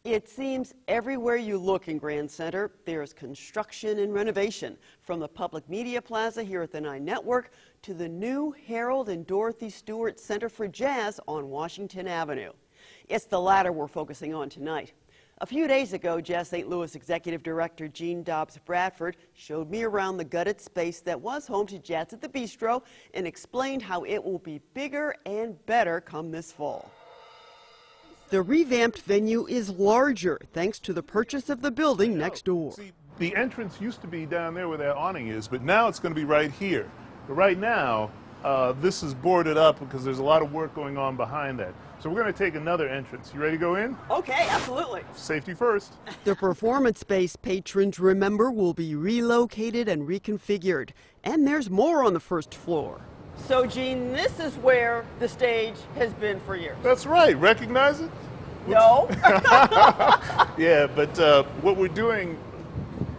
It seems everywhere you look in Grand Center, there's construction and renovation, from the Public Media Plaza here at the 9 Network to the new Harold and Dorothy Steward Center for Jazz on Washington Avenue. It's the latter we're focusing on tonight. A few days ago, Jazz St. Louis Executive Director Gene Dobbs Bradford showed me around the gutted space that was home to Jazz at the Bistro and explained how it will be bigger and better come this fall. The revamped venue is larger thanks to the purchase of the building next door. See, the entrance used to be down there where that awning is, but now it's going to be right here. But right now, this is boarded up because there's a lot of work going on behind that. So we're going to take another entrance. You ready to go in? Okay, absolutely. Safety first. The performance space patrons remember will be relocated and reconfigured. And there's more on the first floor. So, Gene, this is where the stage has been for years. That's right. Recognize it? No. Yeah, but what we're doing,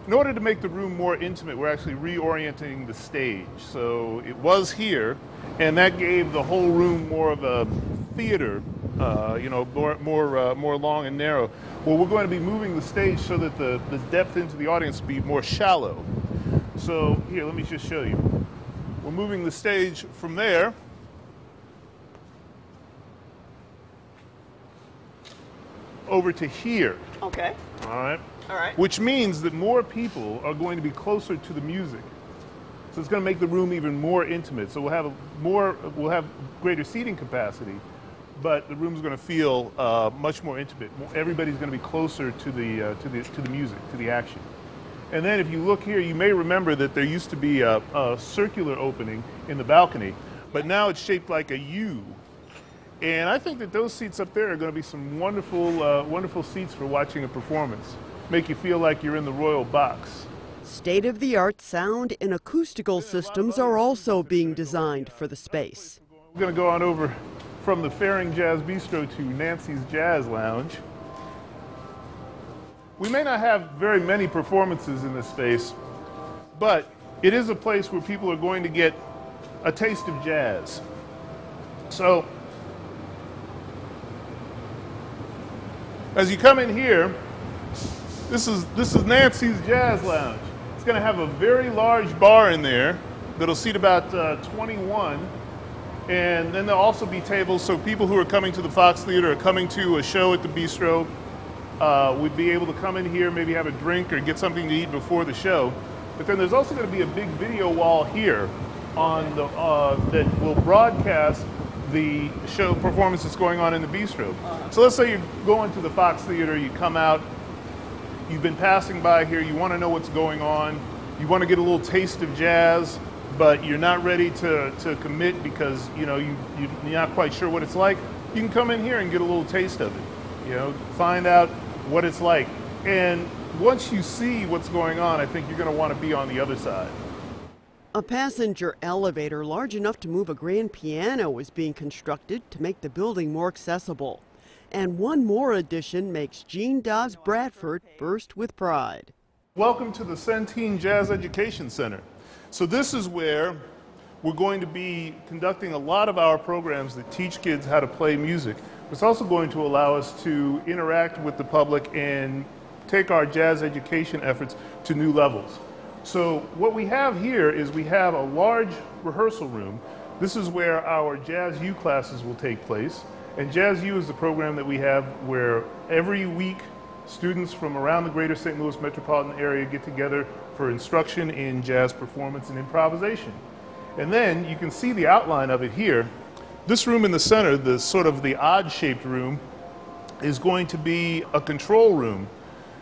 in order to make the room more intimate, we're actually reorienting the stage. So it was here, and that gave the whole room more of a theater, you know, more long and narrow. Well, we're going to be moving the stage so that the depth into the audience will be more shallow. So here, let me just show you. We're moving the stage from there over to here. Okay. All right. All right. Which means that more people are going to be closer to the music. So it's going to make the room even more intimate. So we'll have greater seating capacity, but the room's going to feel much more intimate. Everybody's going to be closer to the music, to the action. And then if you look here, you may remember that there used to be a circular opening in the balcony, but now it's shaped like a U. And I think that those seats up there are going to be some wonderful seats for watching a performance. Make you feel like you're in the royal box. State-of-the-art sound and acoustical systems are also being designed for the space. We're going to go on over from the Faring Jazz Bistro to Nancy's Jazz Lounge. We may not have very many performances in this space, but it is a place where people are going to get a taste of jazz. So, as you come in here, this is Nancy's Jazz Lounge. It's going to have a very large bar in there that'll seat about 21, and then there'll also be tables so people who are coming to the Fox Theater or coming to a show at the Bistro would be able to come in here, maybe have a drink or get something to eat before the show. But then there's also going to be a big video wall here on the that will broadcast the show performance that's going on in the Bistro. So let's say you're going to the Fox Theater, you come out, you've been passing by here, you want to know what's going on, you want to get a little taste of jazz, but you're not ready to commit because you're not quite sure what it's like. You can come in here and get a little taste of it. You know, find out what it's like. And once you see what's going on, I think you're going to want to be on the other side. A passenger elevator large enough to move a grand piano is being constructed to make the building more accessible. And one more addition makes Gene Dobbs Bradford burst with pride. Welcome to the Centene Jazz Education Center. So this is where we're going to be conducting a lot of our programs that teach kids how to play music. It's also going to allow us to interact with the public and take our jazz education efforts to new levels. So what we have here is we have a large rehearsal room. This is where our Jazz U classes will take place. And Jazz U is the program that we have where every week students from around the greater St. Louis metropolitan area get together for instruction in jazz performance and improvisation. And then you can see the outline of it here. This room in the center, the sort of the odd-shaped room, is going to be a control room.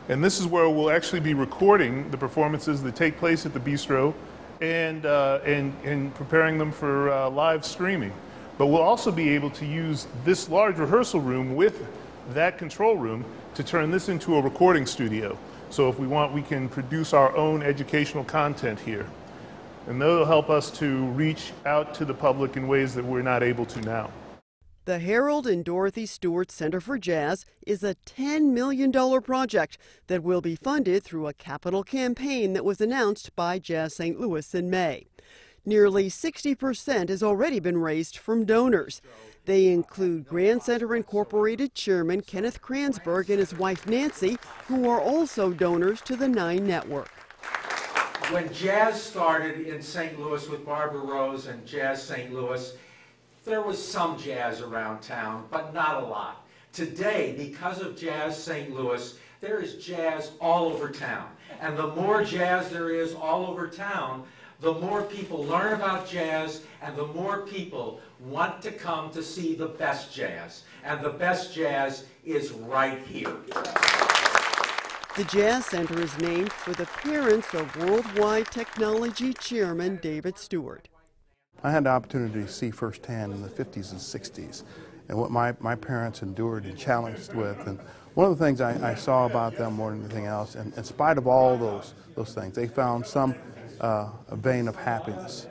And this is where we'll actually be recording the performances that take place at the Bistro and preparing them for live streaming. But we'll also be able to use this large rehearsal room with that control room to turn this into a recording studio. So if we want, we can produce our own educational content here. And that'll help us to reach out to the public in ways that we're not able to now. The Harold and Dorothy Steward Center for Jazz is a $10 million project that will be funded through a capital campaign that was announced by Jazz St. Louis in May. Nearly 60% has already been raised from donors. They include Grand Center Incorporated Chairman Kenneth Kransberg and his wife Nancy, who are also donors to the 9 Network. When jazz started in St. Louis with Barbara Rose and Jazz St. Louis, there was some jazz around town, but not a lot. Today, because of Jazz St. Louis, there is jazz all over town. And the more jazz there is all over town, the more people learn about jazz and the more people want to come to see the best jazz. And the best jazz is right here. The Jazz Center is named for the parents of Worldwide Technology Chairman David Steward. I had the opportunity to see firsthand in the 50s and 60s and what my parents endured and challenged with. And one of the things I saw about them more than anything else, and in spite of all those things, they found some vein of happiness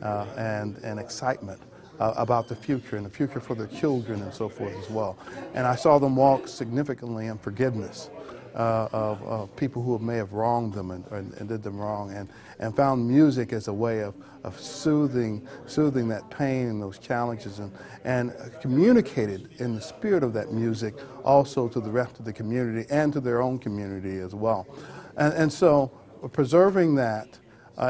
and excitement about the future and the future for their children and so forth as well. And I saw them walk significantly in forgiveness of people who may have wronged them and did them wrong, and found music as a way of soothing that pain and those challenges, and communicated in the spirit of that music also to the rest of the community and to their own community as well. And so preserving that,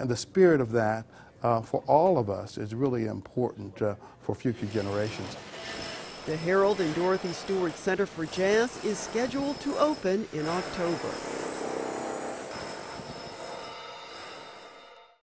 the spirit of that, for all of us is really important for future generations. The Harold and Dorothy Stewart Center for Jazz is scheduled to open in October.